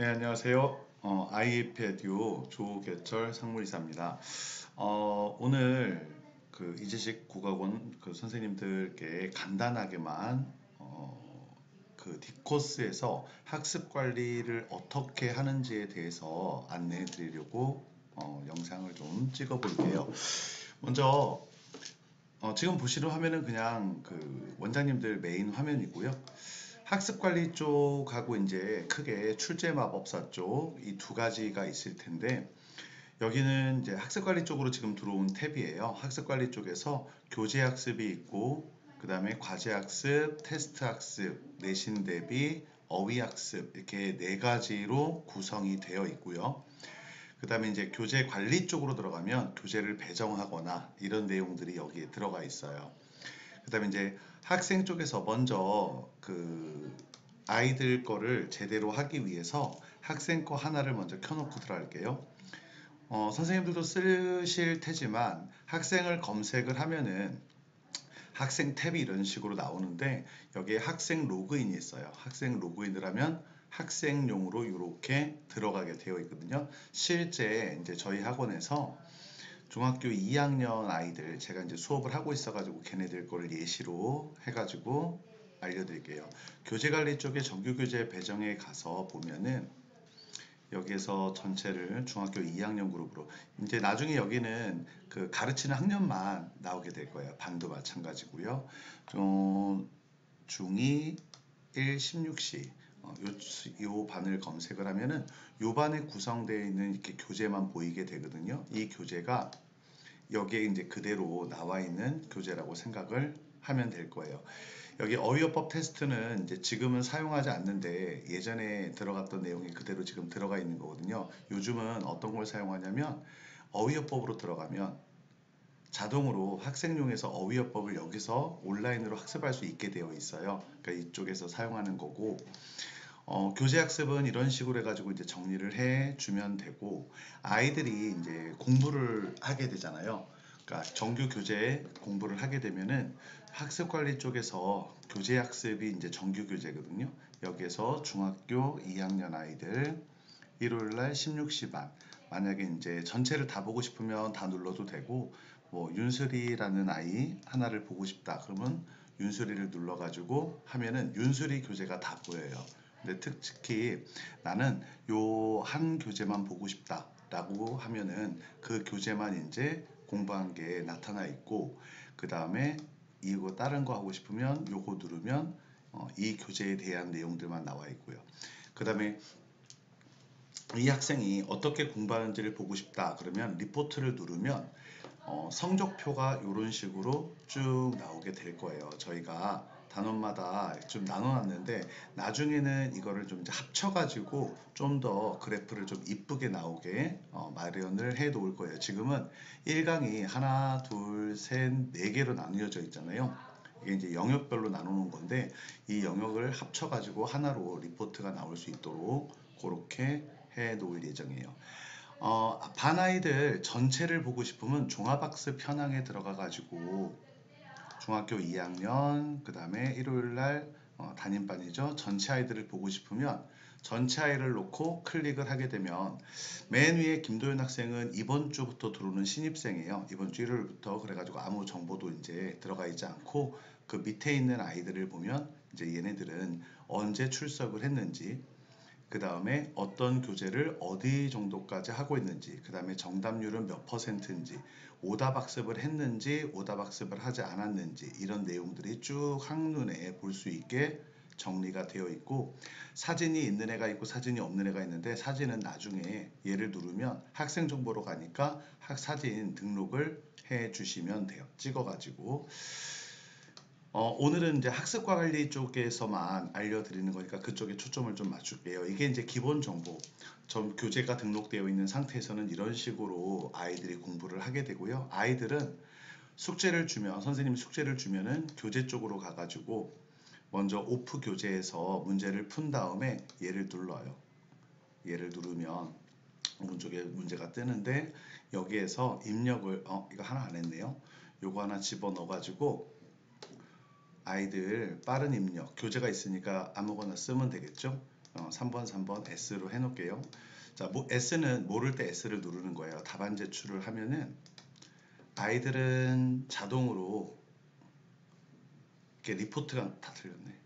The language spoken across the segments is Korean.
네, 안녕하세요. 아이패드요 조계철 상무이사입니다. 오늘 그 이재식 국악원 그 선생님들께 간단하게만 그 D코스에서 학습 관리를 어떻게 하는지에 대해서 안내해 드리려고 영상을 좀 찍어 볼게요. 먼저 지금 보시는 화면은 그냥 그 원장님들 메인 화면이고요. 학습관리 쪽하고 이제 크게 출제마법사 쪽 이 두 가지가 있을 텐데 여기는 이제 학습관리 쪽으로 지금 들어온 탭이에요. 학습관리 쪽에서 교재학습이 있고 그 다음에 과제학습, 테스트학습, 내신 대비, 어휘학습 이렇게 네 가지로 구성이 되어 있고요. 그 다음에 이제 교재 관리 쪽으로 들어가면 교재를 배정하거나 이런 내용들이 여기에 들어가 있어요. 그 다음에 이제 학생 쪽에서 먼저 그 아이들 거를 제대로 하기 위해서 학생 거 하나를 먼저 켜놓고 들어갈게요. 선생님들도 쓰실 테지만 학생을 검색을 하면은 학생 탭이 이런 식으로 나오는데 여기에 학생 로그인이 있어요. 학생 로그인을 하면 학생용으로 이렇게 들어가게 되어 있거든요. 실제 이제 저희 학원에서 중학교 2학년 아이들 제가 이제 수업을 하고 있어가지고 걔네들 거를 예시로 해가지고 알려드릴게요. 교재관리 쪽에 정규교재 배정에 가서 보면은 여기에서 전체를 중학교 2학년 그룹으로 이제 나중에 여기는 그 가르치는 학년만 나오게 될 거예요. 반도 마찬가지고요. 중2 1 16시 요 반을 검색을 하면은 요 반에 구성되어 있는 이렇게 교재만 보이게 되거든요. 이 교재가 여기에 이제 그대로 나와 있는 교재라고 생각을 하면 될 거예요. 여기 어휘어법 테스트는 이제 지금은 사용하지 않는데 예전에 들어갔던 내용이 그대로 지금 들어가 있는 거거든요. 요즘은 어떤 걸 사용하냐면 어휘어법으로 들어가면 자동으로 학생용에서 어휘어법을 여기서 온라인으로 학습할 수 있게 되어 있어요. 그러니까 이쪽에서 사용하는 거고 교재 학습은 이런 식으로 해가지고 이제 정리를 해 주면 되고 아이들이 이제 공부를 하게 되잖아요. 그러니까 정규 교재 공부를 하게 되면은 학습 관리 쪽에서 교재 학습이 이제 정규 교재거든요. 여기에서 중학교 2학년 아이들 일요일 날 16시 반 만약에 이제 전체를 다 보고 싶으면 다 눌러도 되고 뭐 윤슬이라는 아이 하나를 보고 싶다 그러면 윤슬이를 눌러가지고 하면은 윤슬이 교재가 다 보여요. 근데 특히 나는 요 한 교재만 보고 싶다라고 하면은 그 교재만 이제 공부한 게 나타나 있고 그 다음에 이거 다른 거 하고 싶으면 요거 누르면 이 교재에 대한 내용들만 나와 있고요. 그 다음에 이 학생이 어떻게 공부하는지를 보고 싶다 그러면 리포트를 누르면 성적표가 이런 식으로 쭉 나오게 될 거예요. 저희가 단원마다 좀 나눠놨는데 나중에는 이거를 좀 이제 합쳐가지고 좀 더 그래프를 좀 이쁘게 나오게 마련을 해 놓을 거예요. 지금은 1강이 하나, 둘, 셋, 네 개로 나뉘어져 있잖아요. 이게 이제 영역별로 나누는 건데 이 영역을 합쳐가지고 하나로 리포트가 나올 수 있도록 그렇게 해 놓을 예정이에요. 반 아이들 전체를 보고 싶으면 종합학습 현황에 들어가 가지고 중학교 2학년 그 다음에 일요일날 담임반이죠. 전체 아이들을 보고 싶으면 전체 아이를 놓고 클릭을 하게 되면 맨 위에 김도현 학생은 이번 주부터 들어오는 신입생이에요. 이번 주 일요일부터 그래가지고 아무 정보도 이제 들어가 있지 않고 그 밑에 있는 아이들을 보면 이제 얘네들은 언제 출석을 했는지 그 다음에 어떤 교재를 어디 정도까지 하고 있는지, 그 다음에 정답률은 몇 퍼센트인지, 오답 학습을 했는지, 오답 학습을 하지 않았는지, 이런 내용들이 쭉 한눈에 볼 수 있게 정리가 되어 있고, 사진이 있는 애가 있고 사진이 없는 애가 있는데, 사진은 나중에 얘를 누르면 학생 정보로 가니까 사진 등록을 해 주시면 돼요. 찍어가지고. 오늘은 이제 학습과 관리 쪽에서만 알려드리는 거니까 그쪽에 초점을 좀 맞출게요. 이게 이제 기본 정보. 전 교재가 등록되어 있는 상태에서는 이런 식으로 아이들이 공부를 하게 되고요. 아이들은 숙제를 주면, 선생님이 숙제를 주면은 교재 쪽으로 가가지고 먼저 오프 교재에서 문제를 푼 다음에 얘를 눌러요. 얘를 누르면 오른쪽에 문제가 뜨는데 여기에서 입력을, 이거 하나 안 했네요. 요거 하나 집어 넣어가지고 아이들 빠른 입력 교재가 있으니까 아무거나 쓰면 되겠죠. 3번, 3번 S로 해놓을게요. 자, 뭐 S는 모를 때 S를 누르는 거예요. 답안 제출을 하면은 아이들은 자동으로 이렇게 리포트가 다 틀렸네.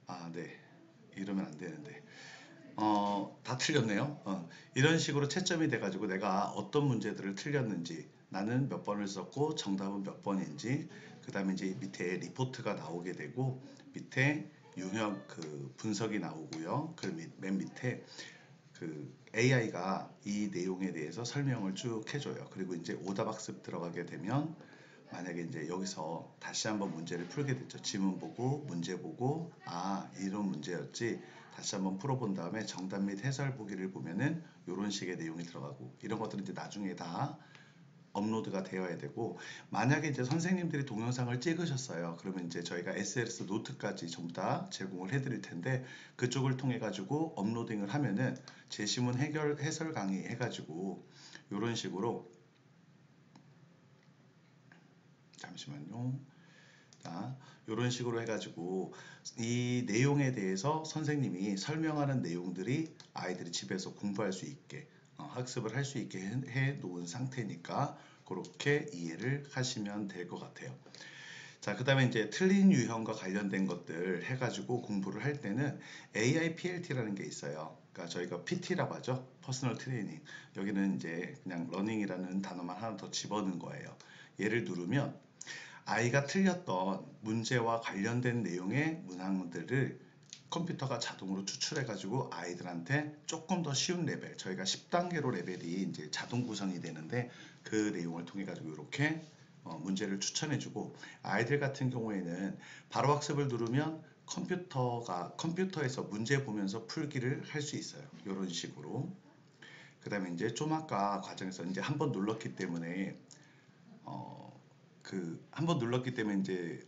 아, 네. 이러면 안 되는데. 다 틀렸네요. 이런 식으로 채점이 돼가지고 내가 어떤 문제들을 틀렸는지, 나는 몇 번을 썼고 정답은 몇 번인지, 그 다음에 이제 밑에 리포트가 나오게 되고, 밑에 유형 그 분석이 나오고요. 그 맨 밑에 그 AI가 이 내용에 대해서 설명을 쭉 해줘요. 그리고 이제 오답학습 들어가게 되면 만약에 이제 여기서 다시 한번 문제를 풀게 됐죠. 지문 보고 문제 보고 아 이런 문제였지. 다시 한번 풀어본 다음에 정답 및 해설 보기를 보면은 이런 식의 내용이 들어가고 이런 것들은 이제 나중에 다 업로드가 되어야 되고 만약에 이제 선생님들이 동영상을 찍으셨어요. 그러면 이제 저희가 SLS 노트까지 전부 다 제공을 해드릴 텐데 그쪽을 통해 가지고 업로딩을 하면은 제시문 해결 해설 강의 해가지고 이런 식으로 잠시만요. 자, 이런 식으로 해가지고 이 내용에 대해서 선생님이 설명하는 내용들이 아이들이 집에서 공부할 수 있게 학습을 할 수 있게 해 놓은 상태니까 그렇게 이해를 하시면 될 것 같아요. 자, 그 다음에 이제 틀린 유형과 관련된 것들 해가지고 공부를 할 때는 AI PLT라는 게 있어요. 그러니까 저희가 PT라고 하죠. 퍼스널 트레이닝. 여기는 이제 그냥 러닝이라는 단어만 하나 더 집어넣은 거예요. 얘를 누르면 아이가 틀렸던 문제와 관련된 내용의 문항들을 컴퓨터가 자동으로 추출해가지고 아이들한테 조금 더 쉬운 레벨, 저희가 10단계로 레벨이 이제 자동 구성이 되는데 그 내용을 통해 가지고 이렇게 문제를 추천해주고 아이들 같은 경우에는 바로 학습을 누르면 컴퓨터에서 문제 보면서 풀기를 할 수 있어요. 이런 식으로. 그 다음에 이제 좀 아까 과정에서 이제 한번 눌렀기 때문에 한 번 눌렀기 때문에 이제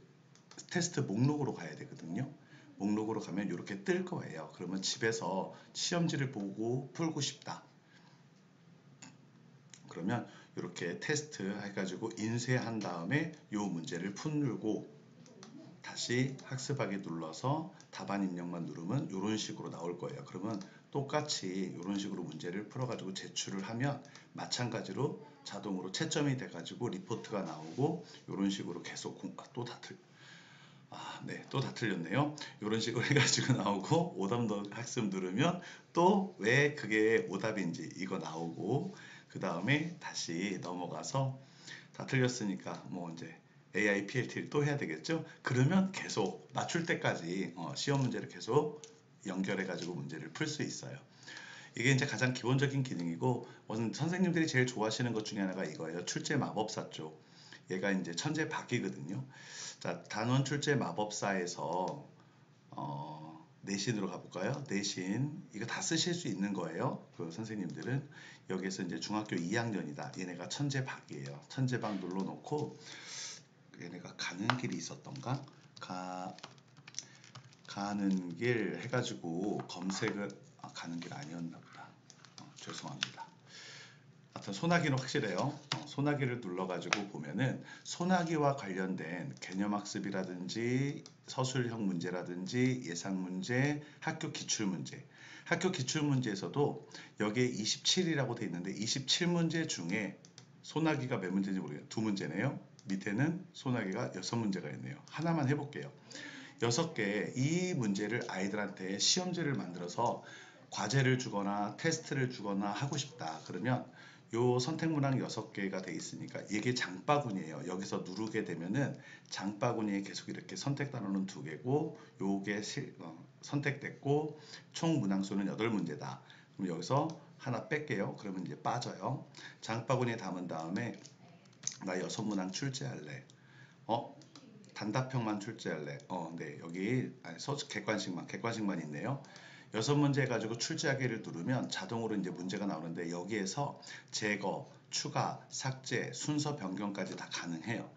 테스트 목록으로 가야 되거든요. 목록으로 가면 이렇게 뜰 거예요. 그러면 집에서 시험지를 보고 풀고 싶다. 그러면 이렇게 테스트 해가지고 인쇄한 다음에 이 문제를 풀고 다시 학습하기 눌러서 답안 입력만 누르면 이런 식으로 나올 거예요. 그러면 똑같이 이런 식으로 문제를 풀어가지고 제출을 하면 마찬가지로 자동으로 채점이 돼가지고 리포트가 나오고 이런 식으로 계속 네, 또 다 틀렸네요. 이런 식으로 해가지고 나오고 오답 학습 누르면 또 왜 그게 오답인지 이거 나오고 그 다음에 다시 넘어가서 다 틀렸으니까 뭐 이제 AI PLT를 또 해야 되겠죠? 그러면 계속 맞출 때까지 시험 문제를 계속 연결해 가지고 문제를 풀 수 있어요. 이게 이제 가장 기본적인 기능이고 선생님들이 제일 좋아하시는 것 중에 하나가 이거예요. 출제 마법사 쪽. 얘가 이제 천재박이거든요. 자, 단원 출제 마법사에서 내신으로 가볼까요? 내신 이거 다 쓰실 수 있는 거예요. 그 선생님들은 여기에서 이제 중학교 2학년이다. 얘네가 천재박이에요. 천재박 눌러놓고 얘네가 가는 길이 있었던가? 가는 길 해가지고 검색을 가는 길 아니었나 보다. 죄송합니다. 하여튼 소나기는 확실해요. 소나기를 눌러가지고 보면은 소나기와 관련된 개념학습이라든지 서술형 문제라든지 예상문제, 학교 기출문제. 학교 기출문제에서도 여기에 27이라고 되어 있는데 27문제 중에 소나기가 몇 문제인지 모르겠어요. 두 문제네요. 밑에는 소나기가 6문제가 있네요. 하나만 해볼게요. 6개 이 문제를 아이들한테 시험지를 만들어서 과제를 주거나 테스트를 주거나 하고 싶다. 그러면 요 선택문항 6개가 돼 있으니까 이게 장바구니예요. 여기서 누르게 되면은 장바구니에 계속 이렇게 선택 단어는 2개고 요게 선택됐고 총 문항수는 8문제다. 그럼 여기서 하나 뺄게요. 그러면 이제 빠져요. 장바구니에 담은 다음에 나 6문항 출제할래. 단답형만 출제할래. 네. 여기 객관식만 있네요. 6문제 해가지고 출제하기를 누르면 자동으로 이제 문제가 나오는데 여기에서 제거, 추가, 삭제, 순서 변경까지 다 가능해요.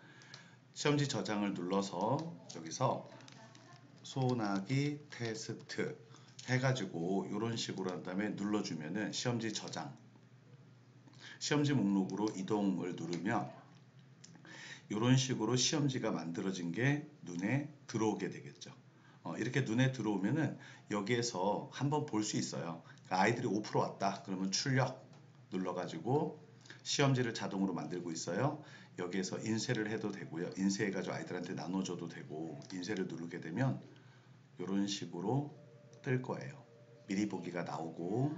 시험지 저장을 눌러서 여기서 소나기 테스트 해가지고 이런 식으로 한 다음에 눌러주면은 시험지 저장, 시험지 목록으로 이동을 누르면 이런 식으로 시험지가 만들어진 게 눈에 들어오게 되겠죠. 이렇게 눈에 들어오면은 여기에서 한번 볼 수 있어요. 그러니까 아이들이 5% 왔다. 그러면 출력 눌러가지고 시험지를 자동으로 만들고 있어요. 여기에서 인쇄를 해도 되고요. 인쇄해가지고 아이들한테 나눠줘도 되고 인쇄를 누르게 되면 이런 식으로 뜰 거예요. 미리 보기가 나오고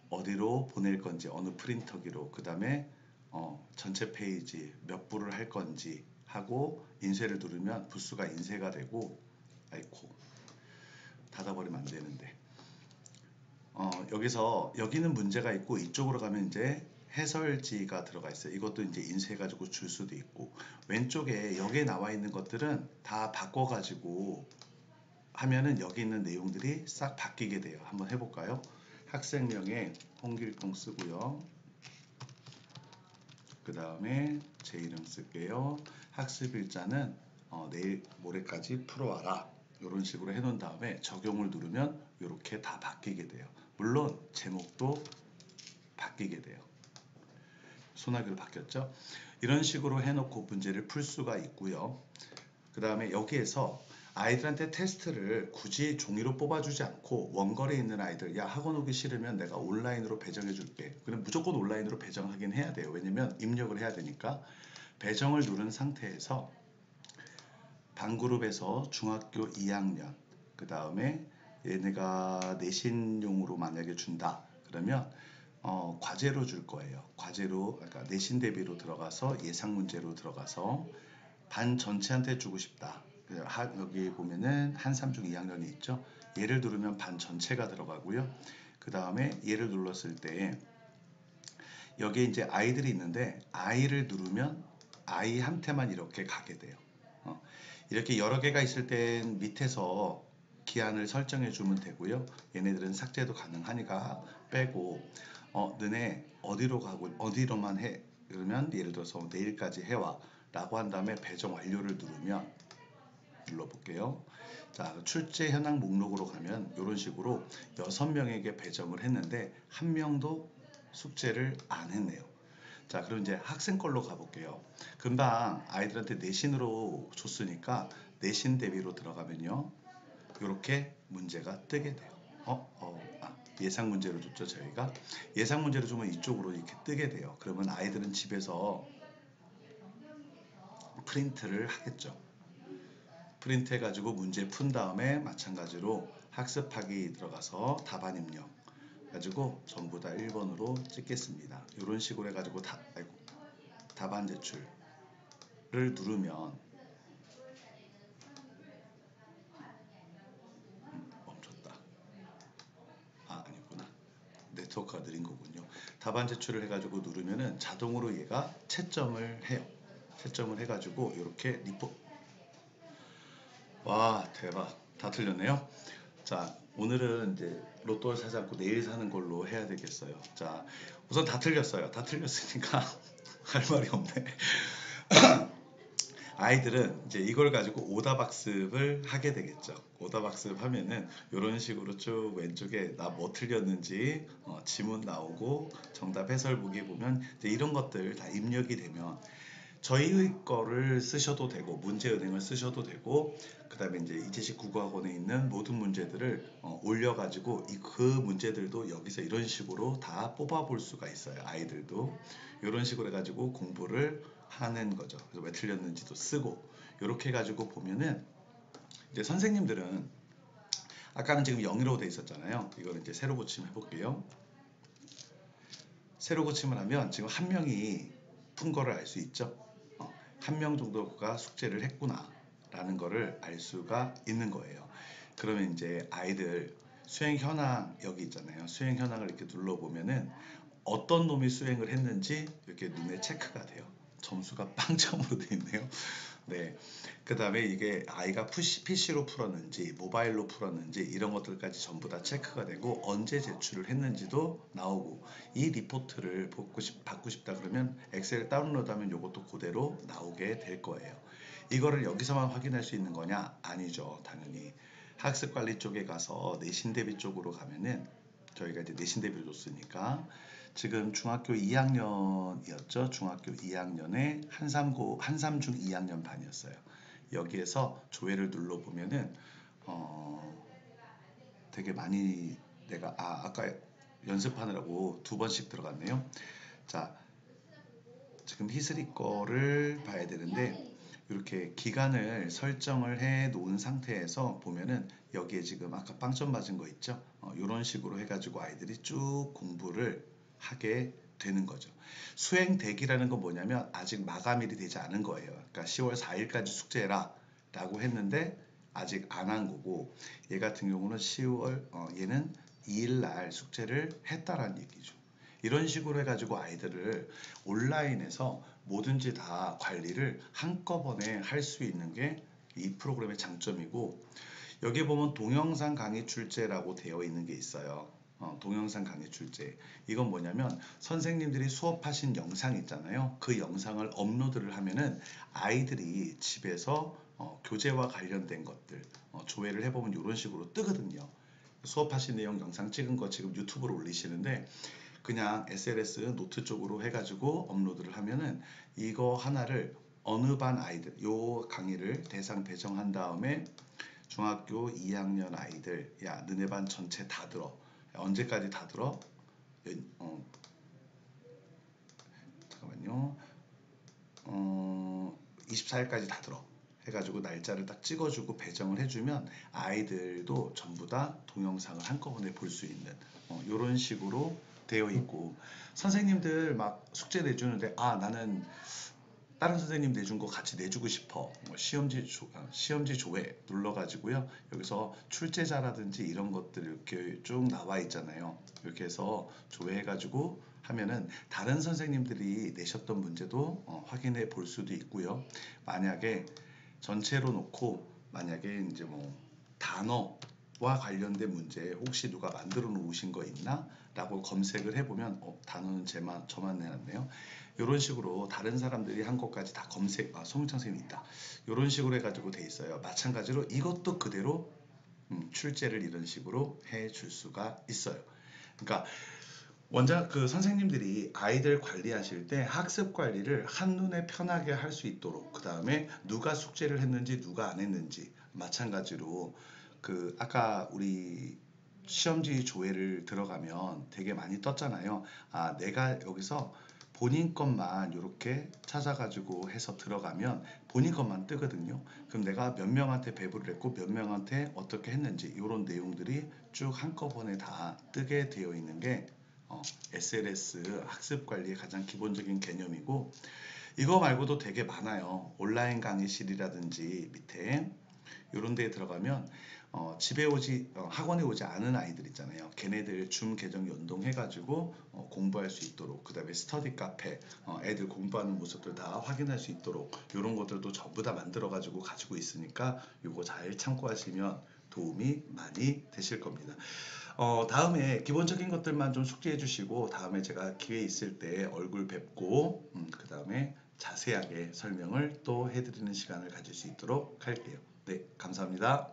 어디로 보낼 건지 어느 프린터기로 그 다음에 전체 페이지 몇 부를 할 건지 하고 인쇄를 누르면 부수가 인쇄가 되고 아이코 닫아버리면 안 되는데 여기서 여기는 문제가 있고 이쪽으로 가면 이제 해설지가 들어가 있어요. 이것도 이제 인쇄해가지고 줄 수도 있고 왼쪽에 여기에 나와 있는 것들은 다 바꿔가지고 하면은 여기 있는 내용들이 싹 바뀌게 돼요. 한번 해볼까요? 학생명에 홍길동 쓰고요. 그 다음에 제 이름 쓸게요. 학습일자는 내일 모레까지 풀어와라. 이런 식으로 해놓은 다음에 적용을 누르면 이렇게 다 바뀌게 돼요. 물론 제목도 바뀌게 돼요. 소나기로 바뀌었죠? 이런 식으로 해놓고 문제를 풀 수가 있고요. 그 다음에 여기에서 아이들한테 테스트를 굳이 종이로 뽑아주지 않고 원거리에 있는 아이들 야 학원 오기 싫으면 내가 온라인으로 배정해 줄게. 그럼 무조건 온라인으로 배정하긴 해야 돼요. 왜냐면 입력을 해야 되니까. 배정을 누른 상태에서 반그룹에서 중학교 2학년 그 다음에 얘네가 내신용으로 만약에 준다 그러면 과제로 줄 거예요. 과제로 그러니까 내신 대비로 들어가서 예상 문제로 들어가서 반 전체한테 주고 싶다. 여기 보면은 한삼중 2학년이 있죠. 얘를 누르면 반 전체가 들어가고요. 그 다음에 얘를 눌렀을 때 여기에 이제 아이들이 있는데 아이를 누르면 아이한테만 이렇게 가게 돼요. 이렇게 여러 개가 있을 땐 밑에서 기한을 설정해 주면 되고요. 얘네들은 삭제도 가능하니까 빼고 너네 어디로 가고 어디로만 해. 그러면 예를 들어서 내일까지 해와 라고 한 다음에 배정 완료를 누르면 눌러볼게요. 자, 출제 현황 목록으로 가면 이런 식으로 6명에게 배정을 했는데 한 명도 숙제를 안 했네요. 자, 그럼 이제 학생 걸로 가볼게요. 금방 아이들한테 내신으로 줬으니까 내신 대비로 들어가면요. 이렇게 문제가 뜨게 돼요. 예상 문제로 줬죠, 저희가. 예상 문제로 주면 이쪽으로 이렇게 뜨게 돼요. 그러면 아이들은 집에서 프린트를 하겠죠. 프린트 해가지고 문제 푼 다음에 마찬가지로 학습하기 들어가서 답안 입력 가지고 전부 다 1번으로 찍겠습니다. 이런 식으로 해가지고 답안 제출을 누르면 멈췄다. 아니구나. 네트워크가 느린 거군요. 답안 제출을 해가지고 누르면은 자동으로 얘가 채점을 해요. 채점을 해가지고 이렇게 와 대박 다 틀렸네요. 자 오늘은 이제 로또를 사지 않고 내일 사는 걸로 해야 되겠어요. 자 우선 다 틀렸어요. 다 틀렸으니까 할 말이 없네. 아이들은 이제 이걸 가지고 오답 학습을 하게 되겠죠. 오답 학습 하면은 이런 식으로 쭉 왼쪽에 나 뭐 틀렸는지 지문 나오고 정답 해설 보기 보면 이제 이런 것들 다 입력이 되면 저희 거를 쓰셔도 되고 문제은행을 쓰셔도 되고 그 다음에 이제 이재식 국어학원에 있는 모든 문제들을 올려가지고 그 문제들도 여기서 이런 식으로 다 뽑아볼 수가 있어요. 아이들도 이런 식으로 해가지고 공부를 하는 거죠. 그래서 왜 틀렸는지도 쓰고 이렇게 해가지고 보면은 이제 선생님들은 아까는 지금 0으로 돼 있었잖아요. 이거는 이제 세로 고침 해볼게요. 세로 고침을 하면 지금 한 명이 푼 거를 알 수 있죠. 한 명 정도가 숙제를 했구나 라는 거를 알 수가 있는 거예요. 그러면 이제 아이들 수행 현황 여기 있잖아요. 수행 현황을 이렇게 눌러보면은 어떤 놈이 수행을 했는지 이렇게 눈에 체크가 돼요. 점수가 빵점으로 되어 있네요. 네. 그 다음에 이게 아이가 PC로 풀었는지 모바일로 풀었는지 이런 것들까지 전부 다 체크가 되고 언제 제출을 했는지도 나오고 이 리포트를 받고 싶다 그러면 엑셀 다운로드하면 이것도 그대로 나오게 될 거예요. 이거를 여기서만 확인할 수 있는 거냐? 아니죠. 당연히 학습관리 쪽에 가서 내신 대비 쪽으로 가면은 저희가 이제 내신 대비를 줬으니까 지금 중학교 2학년이었죠. 중학교 2학년에 한삼중 2학년 반이었어요. 여기에서 조회를 눌러보면은 어, 되게 많이 내가 아까 연습하느라고 2번씩 들어갔네요. 자, 지금 히스리 거를 봐야 되는데 이렇게 기간을 설정을 해 놓은 상태에서 보면은 여기에 지금 아까 빵점 맞은 거 있죠? 이런 식으로 해가지고 아이들이 쭉 공부를 하게 되는 거죠. 수행 대기라는 건 뭐냐면 아직 마감일이 되지 않은 거예요. 그러니까 10월 4일까지 숙제해라 라고 했는데 아직 안 한 거고, 얘 같은 경우는 10월 얘는 2일 날 숙제를 했다라는 얘기죠. 이런 식으로 해가지고 아이들을 온라인에서 뭐든지 다 관리를 한꺼번에 할 수 있는 게 이 프로그램의 장점이고, 여기 보면 동영상 강의 출제라고 되어 있는 게 있어요. 동영상 강의 출제. 이건 뭐냐면 선생님들이 수업하신 영상 있잖아요. 그 영상을 업로드를 하면은 아이들이 집에서 교재와 관련된 것들 조회를 해보면 이런 식으로 뜨거든요. 수업하신 내용 영상 찍은 거 지금 유튜브로 올리시는데 그냥 SLS 노트 쪽으로 해가지고 업로드를 하면은 이거 하나를 어느 반 아이들 요 강의를 대상 배정한 다음에 중학교 2학년 아이들, 야 너네 반 전체 다 들어. 언제까지 다 들어? 어, 잠깐만요. 24일까지 다 들어 해가지고 날짜를 딱 찍어주고 배정을 해주면 아이들도 전부 다 동영상을 한꺼번에 볼 수 있는 이런 식으로 되어 있고, 선생님들 막 숙제 내주는데 나는 다른 선생님 내준 거 같이 내주고 싶어. 시험지 조회 눌러가지고요. 여기서 출제자라든지 이런 것들 이렇게 쭉 나와 있잖아요. 이렇게 해서 조회해가지고 하면은 다른 선생님들이 내셨던 문제도 확인해 볼 수도 있고요. 만약에 전체로 놓고 만약에 이제 뭐 단어와 관련된 문제 혹시 누가 만들어 놓으신 거 있나? 라고 검색을 해보면 단어는 저만 내놨네요. 이런 식으로 다른 사람들이 한 것까지 다 송유창 선생님이 있다. 이런 식으로 해가지고 돼 있어요. 마찬가지로 이것도 그대로 출제를 이런 식으로 해 줄 수가 있어요. 그러니까 원장 그 선생님들이 아이들 관리하실 때 학습 관리를 한눈에 편하게 할 수 있도록, 그 다음에 누가 숙제를 했는지 누가 안 했는지, 마찬가지로 그 아까 우리 시험지 조회를 들어가면 되게 많이 떴잖아요. 내가 여기서 본인 것만 이렇게 찾아가지고 해서 들어가면 본인 것만 뜨거든요. 그럼 내가 몇 명한테 배부를 했고 몇 명한테 어떻게 했는지 이런 내용들이 쭉 한꺼번에 다 뜨게 되어 있는 게 SLS 학습 관리의 가장 기본적인 개념이고, 이거 말고도 되게 많아요. 온라인 강의실이라든지 밑에 이런 데에 들어가면 학원에 오지 않은 아이들 있잖아요. 걔네들 줌 계정 연동해가지고 공부할 수 있도록, 그 다음에 스터디 카페, 애들 공부하는 모습들 다 확인할 수 있도록 이런 것들도 전부 다 만들어가지고 가지고 있으니까 이거 잘 참고하시면 도움이 많이 되실 겁니다. 다음에 기본적인 것들만 좀 숙지해 주시고 다음에 제가 기회 있을 때 얼굴 뵙고 그 다음에 자세하게 설명을 또 해드리는 시간을 가질 수 있도록 할게요. 네, 감사합니다.